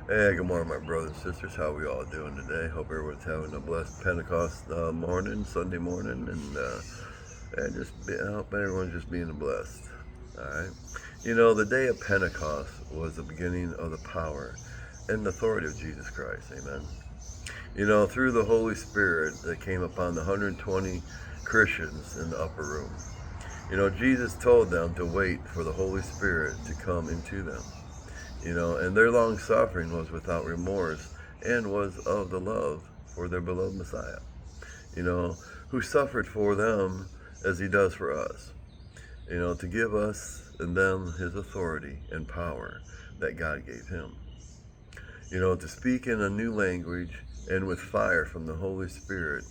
Hey, good morning, my brothers and sisters. How we all doing today? Hope everyone's having a blessed Pentecost morning, Sunday morning, and I hope everyone's just being blessed. All right. The day of Pentecost was the beginning of the power and the authority of Jesus Christ. Amen. Through the Holy Spirit that came upon the 120 Christians in the upper room. Jesus told them to wait for the Holy Spirit to come into them. And their long suffering was without remorse and was of the love for their beloved Messiah, you know, who suffered for them as he does for us, to give us and them his authority and power that God gave him, to speak in a new language and with fire from the Holy Spirit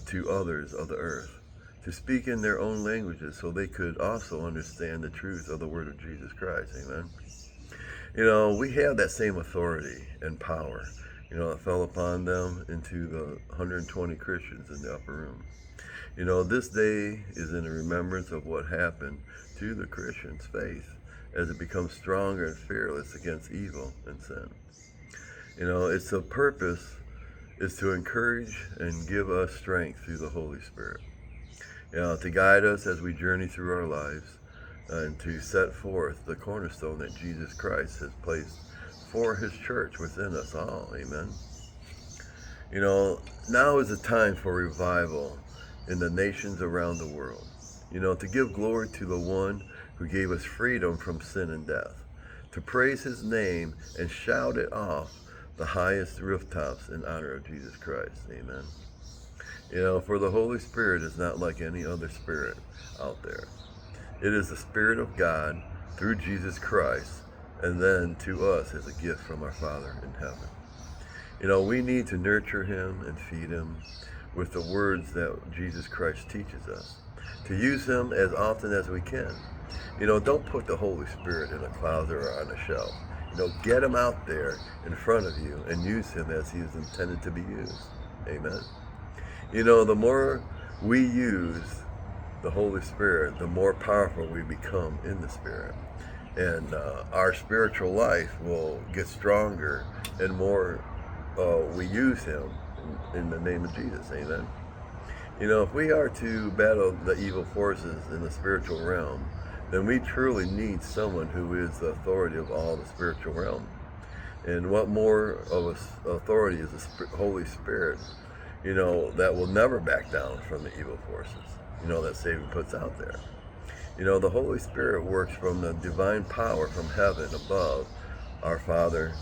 to others of the earth, to speak in their own languages so they could also understand the truth of the word of Jesus Christ. Amen. We have that same authority and power, that fell upon them into the 120 Christians in the upper room. This day is in remembrance of what happened to the Christians' faith as it becomes stronger and fearless against evil and sin. Its purpose is to encourage and give us strength through the Holy Spirit, to guide us as we journey through our lives and to set forth the cornerstone that Jesus Christ has placed for his church within us all. Amen. Now is the time for revival in the nations around the world. To give glory to the one who gave us freedom from sin and death, to praise his name and shout it off the highest rooftops in honor of Jesus Christ. Amen. For the Holy Spirit is not like any other spirit out there. It is the Spirit of God through Jesus Christ, and then to us as a gift from our Father in heaven. We need to nurture him and feed him with the words that Jesus Christ teaches us, to use him as often as we can. Don't put the Holy Spirit in a closet or on a shelf. Get him out there in front of you and use him as he is intended to be used. Amen. The more we use the Holy Spirit, the more powerful we become in the Spirit. And our spiritual life will get stronger and more we use him in the name of Jesus. Amen. If we are to battle the evil forces in the spiritual realm, then we truly need someone who is the authority of all the spiritual realm. And what more of a authority is the Holy Spirit, that will never back down from the evil forces, that Satan puts out there. The Holy Spirit works from the divine power from heaven above our Father,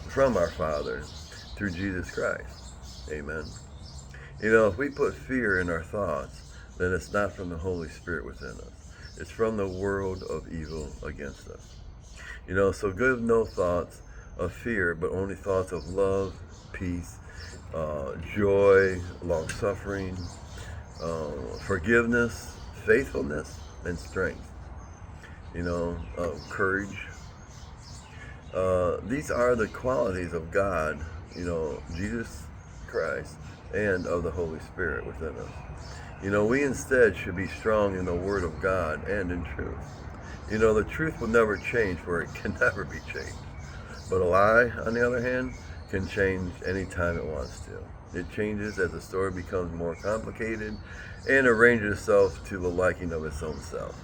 from our Father through Jesus Christ. Amen. If we put fear in our thoughts, then it's not from the Holy Spirit within us. It's from the world of evil against us. So give no thoughts of fear, but only thoughts of love, peace, joy, long suffering, forgiveness, faithfulness, and strength. Courage. These are the qualities of God, Jesus Christ, and of the Holy Spirit within us. We instead should be strong in the Word of God and in truth. The truth will never change, for it can never be changed. But a lie, on the other hand, can change anytime it wants to. It changes as the story becomes more complicated and arranges itself to the liking of its own self.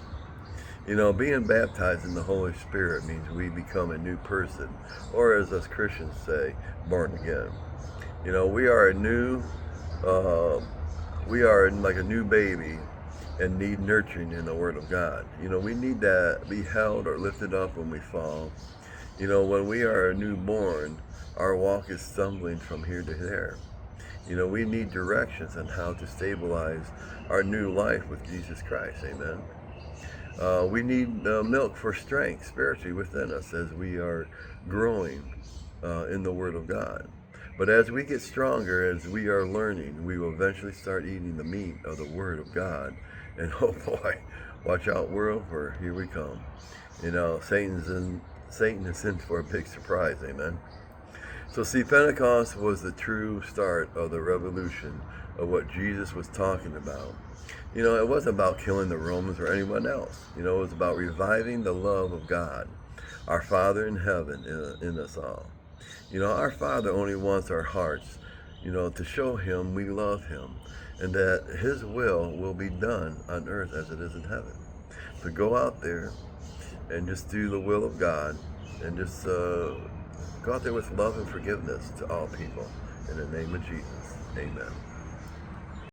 Being baptized in the Holy Spirit means we become a new person, or as us Christians say, born again. We are like a new baby and need nurturing in the Word of God. We need to be held or lifted up when we fall. When we are a newborn, our walk is stumbling from here to there. We need directions on how to stabilize our new life with Jesus Christ. Amen. We need milk for strength spiritually within us as we are growing in the Word of God. But as we get stronger, as we are learning, we will eventually start eating the meat of the Word of God. And oh boy, watch out, world, for here we come. Satan is in for a big surprise. Amen. So see, Pentecost was the true start of the revolution of what Jesus was talking about. It wasn't about killing the Romans or anyone else. It was about reviving the love of God, our Father in heaven in us all. Our Father only wants our hearts, to show Him we love Him and that His will be done on earth as it is in heaven. So go out there and just do the will of God and just go out there with love and forgiveness to all people. In the name of Jesus, amen.